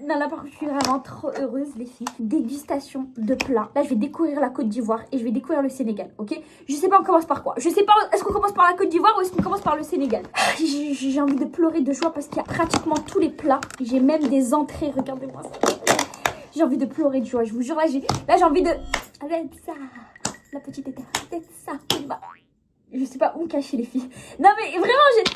Non, là, par contre, je suis vraiment trop heureuse, les filles. Dégustation de plats. Là, je vais découvrir la Côte d'Ivoire et je vais découvrir le Sénégal, ok? Je sais pas, on commence par quoi? Je sais pas, est-ce qu'on commence par la Côte d'Ivoire ou est-ce qu'on commence par le Sénégal? J'ai envie de pleurer de joie parce qu'il y a pratiquement tous les plats. J'ai même des entrées, regardez-moi ça. J'ai envie de pleurer de joie, je vous jure. Là, j'ai envie de... Arrête ça. La petite étape, peut-être ça. Je sais pas où cacher les filles. Non mais vraiment,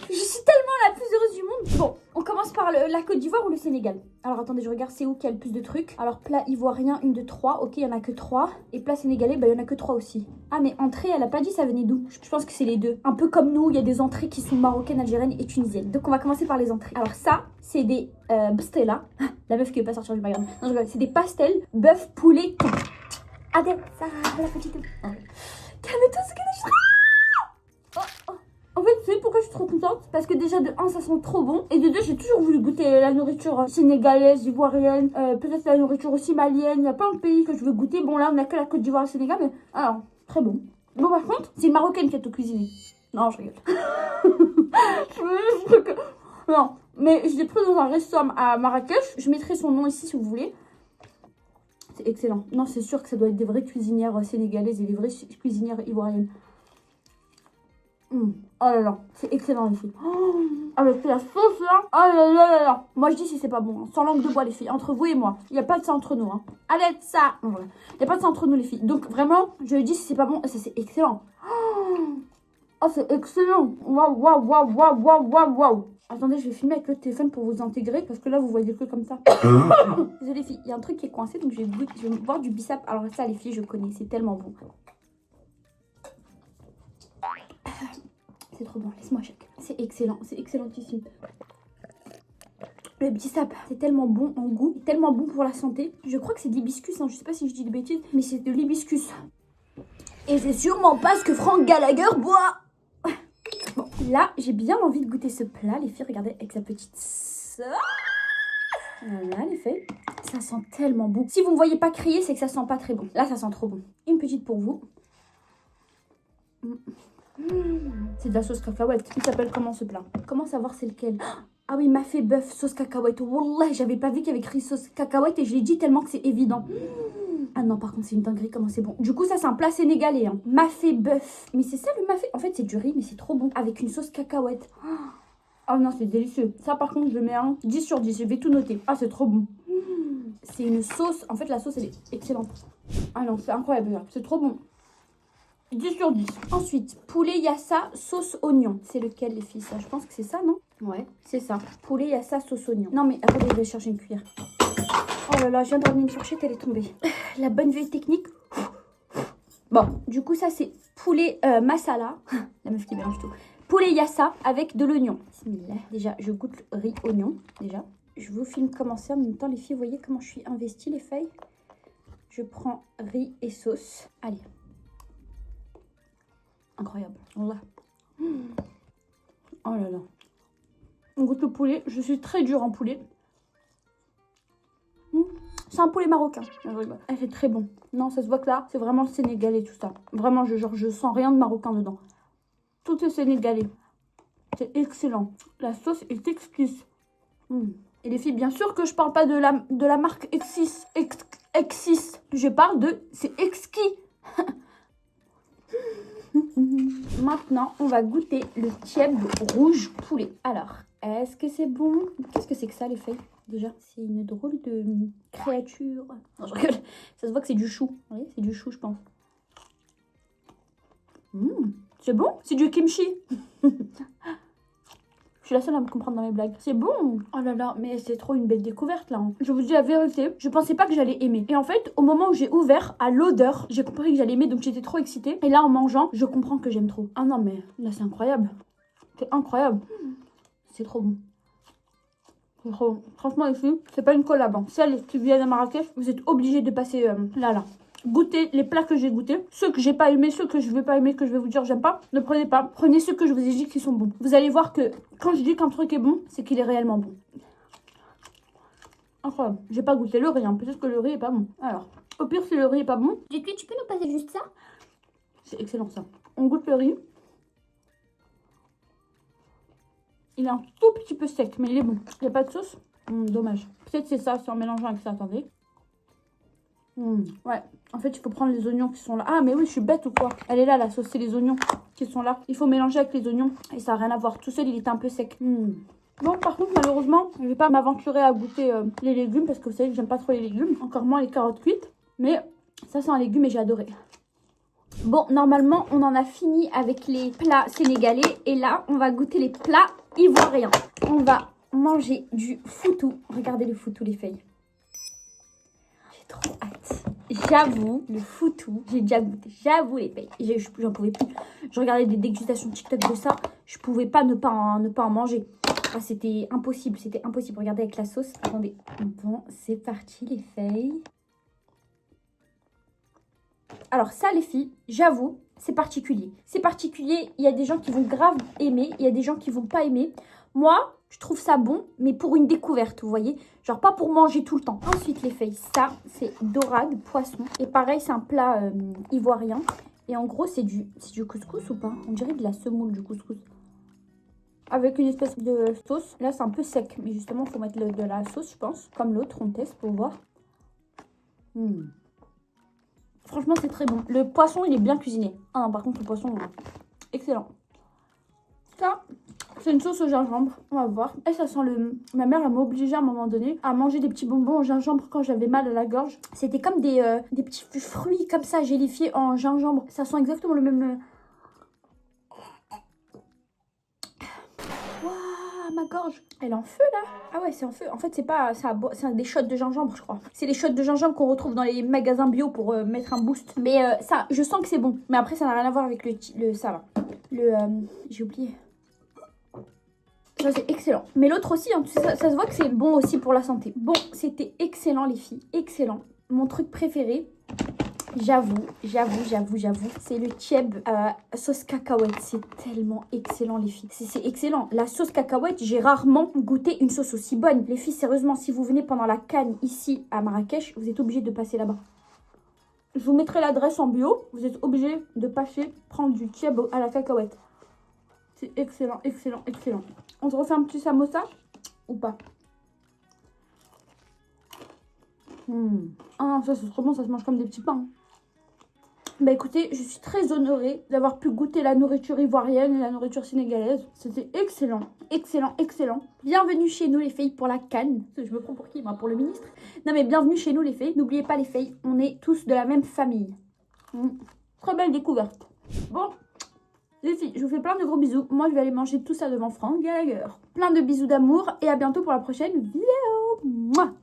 je suis tellement la plus heureuse du monde. Bon, on commence par la Côte d'Ivoire ou le Sénégal? Alors attendez, je regarde c'est où qu'il y a le plus de trucs. Alors plat ivoirien, 1, 2, 3. Ok, il y en a que 3. Et plat sénégalais, bah il y en a que 3 aussi. Ah mais entrée, elle a pas dit ça venait d'où? Je pense que c'est les deux. Un peu comme nous, il y a des entrées qui sont marocaines, algériennes et tunisiennes. Donc on va commencer par les entrées. Alors ça, c'est des bstella. La meuf qui veut pas sortir du magasin. Non, je rigole. C'est des pastels, bœuf, poulet, thon. Adèle, ça, la petite... Calme-toi, ce que je... En fait, vous savez pourquoi je suis trop contente? Parce que déjà, de 1, ça sent trop bon. Et de 2, j'ai toujours voulu goûter la nourriture sénégalaise, ivoirienne, peut-être la nourriture aussi malienne. Il y a plein de pays que je veux goûter. Bon, là, on n'a que la Côte d'Ivoire et le Sénégal, mais alors, très bon. Bon, par contre, c'est une Marocaine qui a tout cuisiné. Non, je rigole. Non, mais je l'ai pris dans un restaurant à Marrakech. Je mettrai son nom ici si vous voulez. C'est excellent. Non, c'est sûr que ça doit être des vraies cuisinières sénégalaises et des vraies cuisinières ivoiriennes. Oh là là, c'est excellent les filles. Oh, avec la sauce là. Oh là là là là. Moi je dis si c'est pas bon, hein. Sans langue de bois les filles, entre vous et moi. Il n'y a pas de ça entre nous. Hein. Allez de ça. Voilà. Il n'y a pas de ça entre nous les filles. Donc vraiment, je dis si c'est pas bon, ça c'est excellent. Oh c'est excellent. Waouh, waouh, waouh, waouh, waouh, waouh, waouh. Attendez, je vais filmer avec le téléphone pour vous intégrer parce que là vous voyez que comme ça. Désolée les filles, il y a un truc qui est coincé donc je vais boire du bissap. Alors ça les filles je connais, c'est tellement bon. C'est trop bon, laisse-moi chaque. C'est excellent, c'est excellentissime. Le bissap, c'est tellement bon en goût, tellement bon pour la santé. Je crois que c'est de l'hibiscus, hein. Je sais pas si je dis des bêtises, mais c'est de l'hibiscus. Et c'est sûrement pas ce que Frank Gallagher boit. Bon, là, j'ai bien envie de goûter ce plat, les filles. Regardez, avec sa petite sauce. Voilà, les filles. Ça sent tellement bon. Si vous me voyez pas crier, c'est que ça sent pas très bon. Là, ça sent trop bon. Une petite pour vous. C'est de la sauce cacahuète. Il s'appelle comment ce plat? Comment savoir c'est lequel? Ah oui, mafé bœuf, sauce cacahuète. Wallah, j'avais pas vu qu'il y avait écrit sauce cacahuète et je l'ai dit tellement que c'est évident. Ah non, par contre, c'est une dinguerie comment c'est bon. Du coup, ça, c'est un plat sénégalais. Hein. Mafé bœuf. Mais c'est ça le mafé? En fait, c'est du riz, mais c'est trop bon. Avec une sauce cacahuète. Oh non, c'est délicieux. Ça, par contre, je le mets un 10 sur 10. Je vais tout noter. Ah, c'est trop bon. C'est une sauce. En fait, la sauce, elle est excellente. Ah non, c'est incroyable. C'est trop bon. 10 sur 10. Ensuite, poulet yassa sauce oignon. C'est lequel les filles ça? Je pense que c'est ça, non? Ouais, c'est ça. Poulet yassa sauce oignon. Non mais attendez, je vais chercher une cuillère. Oh là là, je viens de ramener une fourchette, elle est tombée. La bonne vieille technique. Bon, du coup ça c'est poulet masala. La meuf qui mélange tout. Poulet yassa avec de l'oignon. Bismillah. Déjà, je goûte le riz oignon. Déjà, je vous filme comment c'est en même temps les filles. Vous voyez comment je suis investie les feuilles. Je prends riz et sauce. Allez. Incroyable. Voilà. Oh là là. On goûte le poulet. Je suis très dure en poulet. C'est un poulet marocain. C'est très bon. Non, ça se voit que là, c'est vraiment sénégalais tout ça. Vraiment, je sens rien de marocain dedans. Tout est sénégalais. C'est excellent. La sauce est exquise. Et les filles, bien sûr que je parle pas de la marque Exis. Exis. Je parle de... C'est exquis. Maintenant, on va goûter le tiède rouge poulet. Alors, est-ce que c'est bon? Qu'est-ce que c'est que ça, les feuilles? Déjà, c'est une drôle de créature. Non, je rigole. Ça se voit que c'est du chou. Vous voyez, c'est du chou, je pense. C'est bon? C'est du kimchi. Je suis la seule à me comprendre dans mes blagues. C'est bon. Oh là là, mais c'est trop une belle découverte là. Je vous dis la vérité, je pensais pas que j'allais aimer. Et en fait, au moment où j'ai ouvert, à l'odeur, j'ai compris que j'allais aimer, donc j'étais trop excitée. Et là, en mangeant, je comprends que j'aime trop. Ah non, mais là, c'est incroyable. C'est incroyable. C'est trop bon. C'est trop bon. Franchement, les filles, c'est pas une collab. Hein. Celles qui viennent à Marrakech, vous êtes obligés de passer là. Goûtez les plats que j'ai goûtés, ceux que j'ai pas aimés, ceux que je vais pas aimer, que je vais vous dire j'aime pas, ne prenez pas. Prenez ceux que je vous ai dit qui sont bons. Vous allez voir que quand je dis qu'un truc est bon, c'est qu'il est réellement bon. Incroyable. J'ai pas goûté le riz, hein. Peut-être que le riz est pas bon. Alors, au pire si le riz est pas bon, dites-lui tu peux nous passer juste ça? C'est excellent ça. On goûte le riz. Il est un tout petit peu sec, mais il est bon. Il n'y a pas de sauce. Dommage. Peut-être c'est ça, c'est en mélangeant avec ça, attendez. Ouais, en fait, il faut prendre les oignons qui sont là. Ah, mais oui, je suis bête ou quoi? Elle est là, la sauce, c'est les oignons qui sont là. Il faut mélanger avec les oignons et ça n'a rien à voir. Tout seul, il était un peu sec. Bon, par contre, malheureusement, je vais pas m'aventurer à goûter les légumes parce que vous savez que j'aime pas trop les légumes. Encore moins les carottes cuites. Mais ça, c'est un légume et j'ai adoré. Bon, normalement, on en a fini avec les plats sénégalais. Et là, on va goûter les plats ivoiriens. On va manger du foutou. Regardez le foutou, les filles. J'ai trop hâte. J'avoue, le foutou, j'ai déjà goûté. J'avoue, les filles. J'en pouvais plus. Je regardais des dégustations TikTok de ça. Je pouvais pas ne pas en manger. Ah, c'était impossible. C'était impossible. Regardez avec la sauce. Attendez. Bon, c'est parti, les filles. Alors ça, les filles, j'avoue, c'est particulier. C'est particulier, il y a des gens qui vont grave aimer, il y a des gens qui vont pas aimer. Moi, je trouve ça bon, mais pour une découverte, vous voyez. Genre pas pour manger tout le temps. Ensuite, les filles, ça, c'est dorade, poisson. Et pareil, c'est un plat ivoirien. Et en gros, c'est du couscous ou pas? On dirait de la semoule, du couscous. Avec une espèce de sauce. Là, c'est un peu sec, mais justement, il faut mettre de la sauce, je pense. Comme l'autre, on teste pour voir. Franchement, c'est très bon. Le poisson, il est bien cuisiné. Ah non, par contre, le poisson, excellent. Ça, c'est une sauce au gingembre. On va voir. Et ça sent le... Ma mère, elle m'a obligée à un moment donné à manger des petits bonbons au gingembre quand j'avais mal à la gorge. C'était comme des petits fruits comme ça, gélifiés en gingembre. Ça sent exactement le même... Ma gorge, elle est en feu là. Ah ouais, c'est en feu. En fait, c'est pas c'est des shots de gingembre, je crois. C'est les shots de gingembre qu'on retrouve dans les magasins bio pour mettre un boost. Mais ça, je sens que c'est bon. Mais après, ça n'a rien à voir avec ça là. J'ai oublié. Ça, c'est excellent. Mais l'autre aussi, hein, ça se voit que c'est bon aussi pour la santé. Bon, c'était excellent les filles. Excellent. Mon truc préféré, j'avoue, c'est le tieb sauce cacahuète. C'est tellement excellent, les filles. C'est excellent. La sauce cacahuète, j'ai rarement goûté une sauce aussi bonne. Les filles, sérieusement, si vous venez pendant la CAN ici à Marrakech, vous êtes obligés de passer là-bas. Je vous mettrai l'adresse en bio. Vous êtes obligés de passer prendre du tieb à la cacahuète. C'est excellent, excellent, excellent. On se refait un petit samosa ou pas? Ah non, ça c'est trop bon, ça se mange comme des petits pains. Bah écoutez, je suis très honorée d'avoir pu goûter la nourriture ivoirienne et la nourriture sénégalaise. C'était excellent, excellent, excellent. Bienvenue chez nous les filles pour la CAN. Je me prends pour qui moi? Pour le ministre? Non mais bienvenue chez nous les filles. N'oubliez pas les filles, on est tous de la même famille. Très belle découverte. Bon, les filles, je vous fais plein de gros bisous. Moi je vais aller manger tout ça devant Franck Gallagher. Plein de bisous d'amour et à bientôt pour la prochaine vidéo. Mouah.